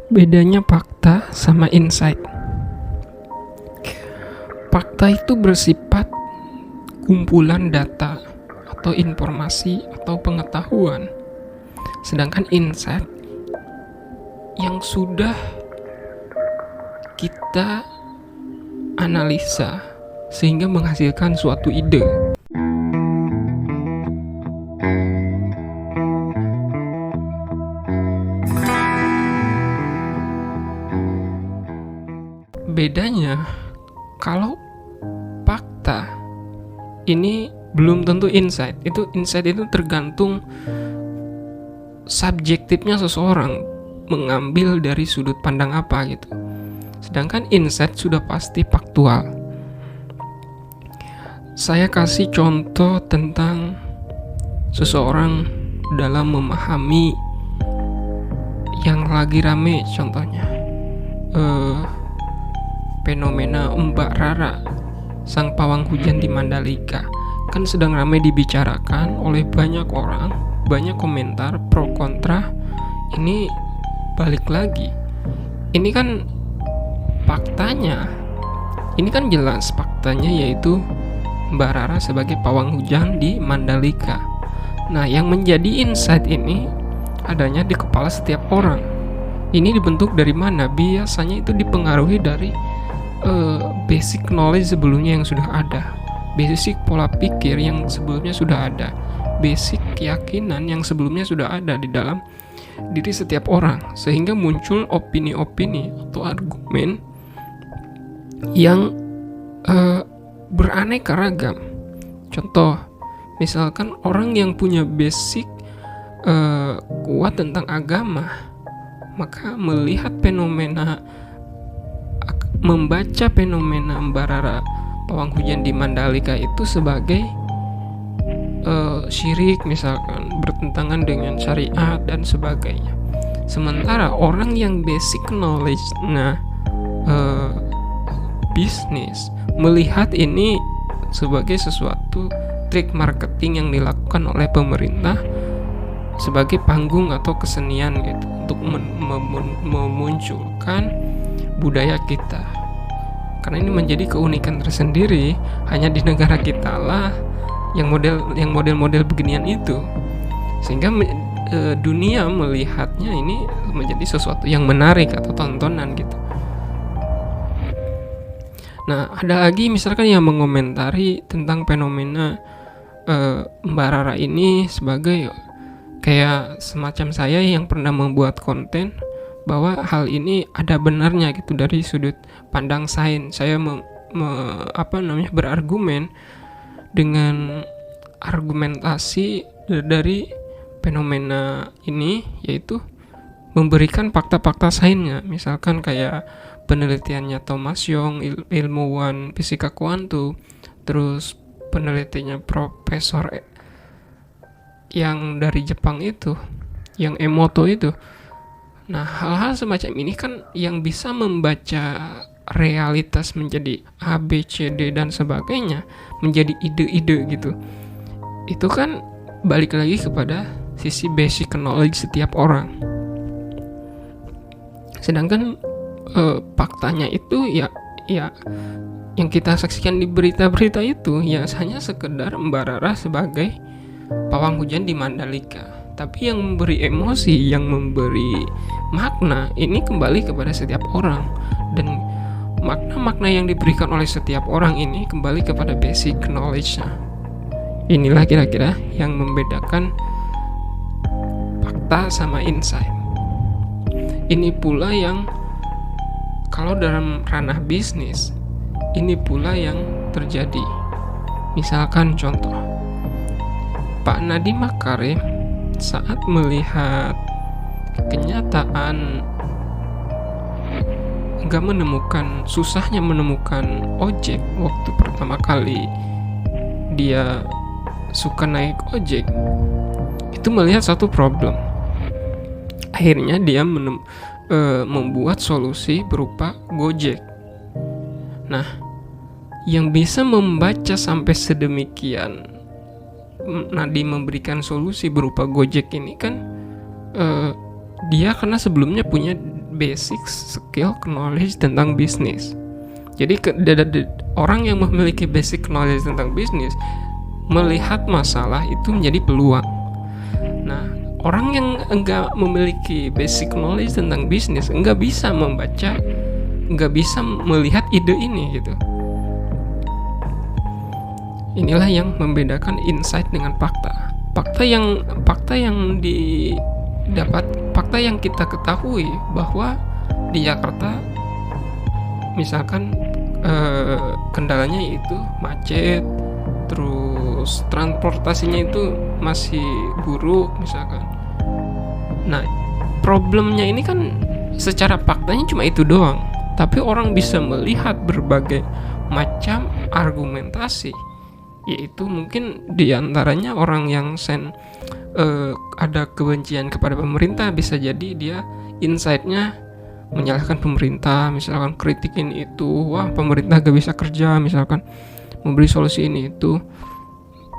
Bedanya fakta sama insight. Fakta itu bersifat kumpulan data atau informasi atau pengetahuan. Sedangkan insight yang sudah kita analisa sehingga menghasilkan suatu ide. Bedanya, kalau fakta ini belum tentu insight. Insight itu tergantung subjektifnya seseorang mengambil dari sudut pandang apa gitu. Sedangkan insight sudah pasti faktual. Saya kasih contoh tentang seseorang dalam memahami yang lagi rame, contohnya fenomena Mbak Rara, sang pawang hujan di Mandalika. Kan sedang ramai dibicarakan oleh banyak orang, banyak komentar pro kontra. Ini balik lagi, ini kan faktanya, ini kan jelas faktanya, yaitu Mbak Rara sebagai pawang hujan di Mandalika. Nah, yang menjadi insight ini adanya di kepala setiap orang. Ini dibentuk dari mana? Biasanya itu dipengaruhi dari basic knowledge sebelumnya yang sudah ada, basic pola pikir yang sebelumnya sudah ada, basic keyakinan yang sebelumnya sudah ada di dalam diri setiap orang, sehingga muncul opini-opini atau argumen yang beraneka ragam. Contoh, misalkan orang yang punya basic kuat tentang agama, maka melihat membaca fenomena Mbak Rara pawang hujan di Mandalika itu sebagai syirik, misalkan bertentangan dengan syariat dan sebagainya. Sementara orang yang basic knowledge bisnis melihat ini sebagai sesuatu trik marketing yang dilakukan oleh pemerintah sebagai panggung atau kesenian gitu, untuk memunculkan budaya kita. Karena ini menjadi keunikan tersendiri hanya di negara kita lah yang model-model beginian itu, sehingga dunia melihatnya ini menjadi sesuatu yang menarik atau tontonan gitu. Nah, ada lagi misalkan yang mengomentari tentang fenomena Mbak Rara ini sebagai kayak semacam saya yang pernah membuat konten bahwa hal ini ada benarnya gitu dari sudut pandang sains. Saya berargumen dengan argumentasi dari fenomena ini, yaitu memberikan fakta-fakta sainsnya. Misalkan kayak penelitiannya Thomas Young, ilmuwan fisika kuantum, terus penelitiannya profesor yang dari Jepang itu, yang Emoto itu. Nah, hal-hal semacam ini kan yang bisa membaca realitas menjadi A, B, C, D dan sebagainya, menjadi ide-ide gitu. Itu kan balik lagi kepada sisi basic knowledge setiap orang. Sedangkan faktanya itu ya yang kita saksikan di berita-berita itu ya hanya sekedar Mbak Rara sebagai pawang hujan di Mandalika. Tapi yang memberi emosi, yang memberi makna, ini kembali kepada setiap orang. Dan makna-makna yang diberikan oleh setiap orang ini kembali kepada basic knowledge-nya. Inilah kira-kira yang membedakan fakta sama insight. Ini pula yang kalau dalam ranah bisnis, ini pula yang terjadi. Misalkan contoh, Pak Nadiem Makarim saat melihat kenyataan susahnya menemukan ojek waktu pertama kali dia suka naik ojek, itu melihat satu problem. Akhirnya dia membuat solusi berupa Gojek. Nah, yang bisa membaca sampai sedemikian Nadiem memberikan solusi berupa Gojek ini kan dia karena sebelumnya punya basic skill knowledge tentang bisnis. Jadi orang yang memiliki basic knowledge tentang bisnis melihat masalah itu menjadi peluang. Nah, orang yang enggak memiliki basic knowledge tentang bisnis enggak bisa membaca, enggak bisa melihat ide ini gitu. Inilah yang membedakan insight dengan fakta. Fakta yang kita ketahui bahwa di Jakarta misalkan kendalanya itu macet, terus transportasinya itu masih buruk misalkan. Nah, problemnya ini kan secara faktanya cuma itu doang, tapi orang bisa melihat berbagai macam argumentasi, yaitu mungkin diantaranya orang yang ada kebencian kepada pemerintah, bisa jadi dia insight-nya menyalahkan pemerintah, misalkan kritikin itu, wah pemerintah gak bisa kerja, misalkan memberi solusi ini itu.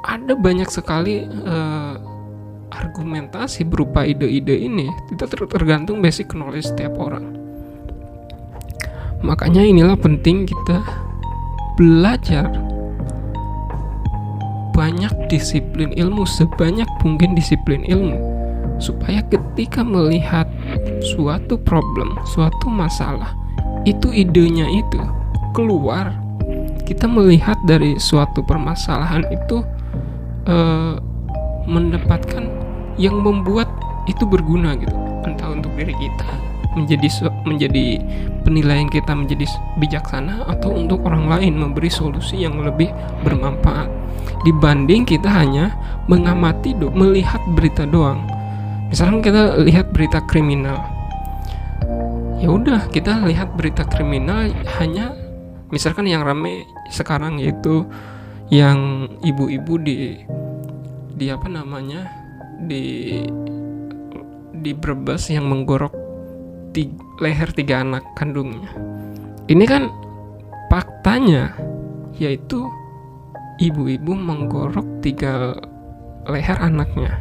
Ada banyak sekali argumentasi berupa ide-ide ini. Itu tergantung basic knowledge setiap orang. Makanya inilah penting kita belajar banyak disiplin ilmu, sebanyak mungkin disiplin ilmu, supaya ketika melihat suatu problem, suatu masalah, itu idenya itu keluar, kita melihat dari suatu permasalahan itu mendapatkan yang membuat itu berguna gitu, entah untuk diri kita menjadi penilaian kita menjadi bijaksana, atau untuk orang lain memberi solusi yang lebih bermanfaat dibanding kita hanya mengamati melihat berita doang. Misalkan kita lihat berita kriminal, ya udah kita lihat berita kriminal, hanya misalkan yang rame sekarang yaitu yang ibu-ibu di Brebes yang menggorok leher 3 anak kandungnya. Ini kan faktanya yaitu ibu-ibu menggorok 3 leher anaknya.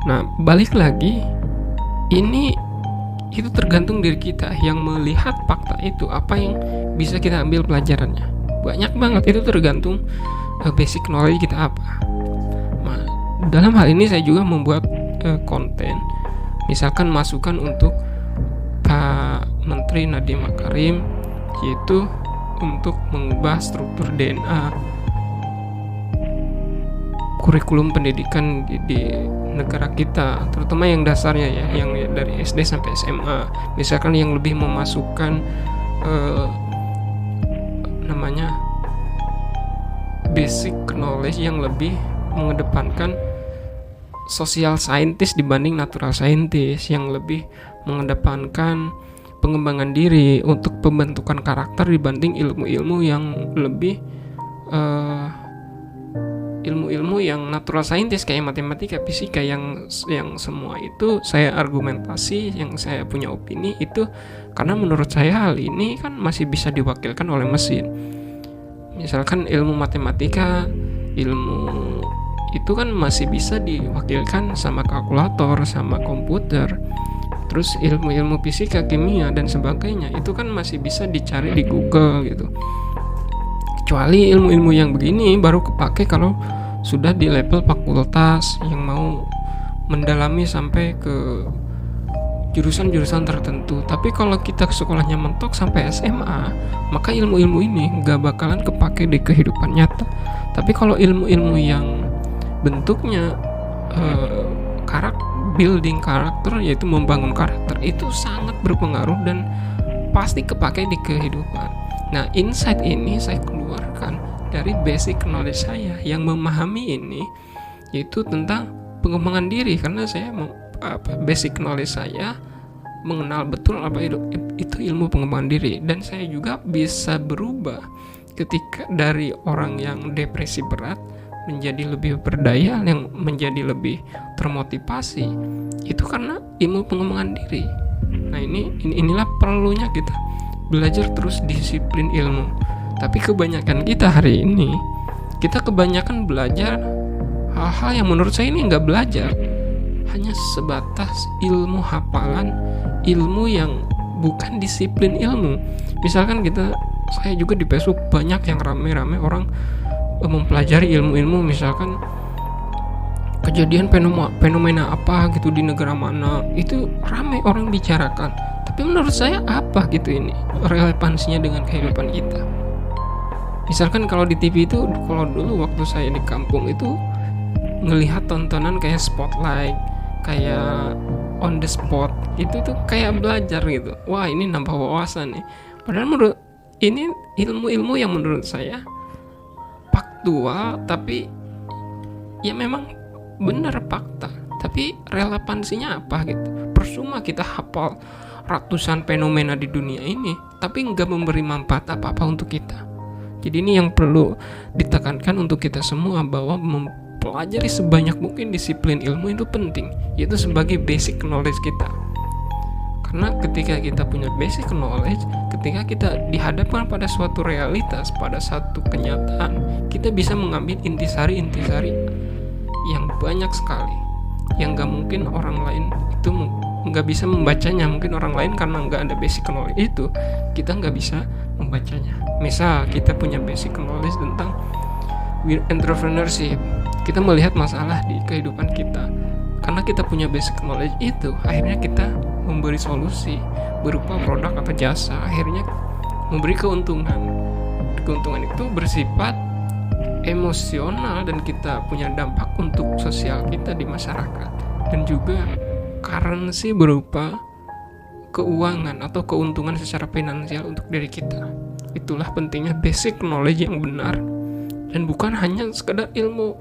Nah, balik lagi, itu tergantung diri kita yang melihat fakta itu, apa yang bisa kita ambil pelajarannya. Banyak banget, itu tergantung basic knowledge kita apa. Nah, dalam hal ini saya juga membuat konten, misalkan masukan untuk Pak Menteri Nadiem Makarim, yaitu untuk mengubah struktur DNA kurikulum pendidikan di negara kita, terutama yang dasarnya ya, yang dari SD sampai SMA. Misalkan yang lebih memasukkan basic knowledge, yang lebih mengedepankan social scientist dibanding natural scientist, yang lebih mengedepankan pengembangan diri untuk pembentukan karakter dibanding ilmu-ilmu yang lebih ilmu-ilmu yang natural scientist kayak matematika, fisika, yang semua itu saya argumentasi, yang saya punya opini itu karena menurut saya hal ini kan masih bisa diwakilkan oleh mesin. Misalkan ilmu matematika, ilmu itu kan masih bisa diwakilkan sama kalkulator, sama komputer. Terus ilmu-ilmu fisika, kimia dan sebagainya itu kan masih bisa dicari di Google gitu. Kecuali ilmu-ilmu yang begini baru kepake kalau sudah di level fakultas yang mau mendalami sampai ke jurusan-jurusan tertentu. Tapi kalau kita sekolahnya mentok sampai SMA, maka ilmu-ilmu ini gak bakalan kepake di kehidupan nyata. Tapi kalau ilmu-ilmu yang bentuknya building karakter, yaitu membangun karakter, itu sangat berpengaruh dan pasti kepake di kehidupan. Nah, insight ini saya keluarkan dari basic knowledge saya yang memahami ini, yaitu tentang pengembangan diri, karena saya basic knowledge saya mengenal betul apa itu ilmu pengembangan diri, dan saya juga bisa berubah ketika dari orang yang depresi berat menjadi lebih berdaya, yang menjadi lebih termotivasi, itu karena ilmu pengembangan diri. Nah, inilah perlunya kita belajar terus disiplin ilmu. Tapi kebanyakan kita hari ini, kita kebanyakan belajar hal-hal yang menurut saya ini nggak belajar, hanya sebatas ilmu hafalan ilmu yang bukan disiplin ilmu. Misalkan saya juga di Facebook banyak yang rame-rame orang mempelajari ilmu-ilmu, misalkan kejadian fenomena apa gitu di negara mana, itu rame orang bicarakan. Tapi menurut saya apa gitu ini relevansinya dengan kehidupan kita? Misalkan kalau di TV itu, kalau dulu waktu saya di kampung itu ngelihat tontonan kayak Spotlight, kayak On the Spot, itu tuh kayak belajar gitu. Wah, ini nambah wawasan nih. Padahal menurut ini ilmu-ilmu yang menurut saya faktual, tapi ya memang benar fakta, tapi relevansinya apa gitu. Percuma kita hafal ratusan fenomena di dunia ini tapi nggak memberi manfaat apa-apa untuk kita. Jadi ini yang perlu ditekankan untuk kita semua, bahwa mempelajari sebanyak mungkin disiplin ilmu itu penting, yaitu sebagai basic knowledge kita. Karena ketika kita punya basic knowledge, ketika kita dihadapkan pada suatu realitas, pada satu kenyataan, kita bisa mengambil intisari-intisari yang banyak sekali, yang gak mungkin orang lain itu gak bisa membacanya. Mungkin orang lain karena gak ada basic knowledge itu, kita gak bisa membacanya. Misal kita punya basic knowledge tentang entrepreneurship, kita melihat masalah di kehidupan kita, karena kita punya basic knowledge itu, akhirnya kita memberi solusi berupa produk atau jasa, akhirnya memberi keuntungan. Keuntungan itu bersifat emosional dan kita punya dampak untuk sosial kita di masyarakat, dan juga currency berupa keuangan atau keuntungan secara finansial untuk diri kita. Itulah pentingnya basic knowledge yang benar, dan bukan hanya sekedar ilmu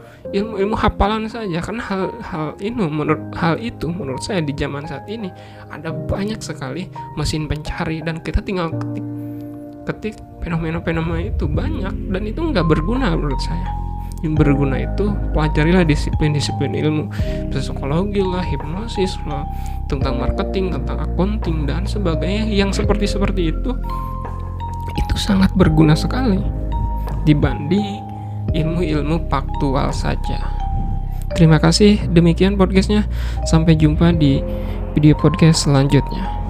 hafalan saja. Karena hal itu menurut saya di zaman saat ini ada banyak sekali mesin pencari, dan kita tinggal ketik fenomena-fenomena itu banyak, dan itu nggak berguna menurut saya. Yang berguna itu pelajarilah disiplin-disiplin ilmu, psikologi lah, hipnosis lah, tentang marketing, tentang accounting dan sebagainya, yang seperti itu sangat berguna sekali dibanding ilmu-ilmu faktual saja. Terima kasih, demikian podcastnya. Sampai jumpa di video podcast selanjutnya.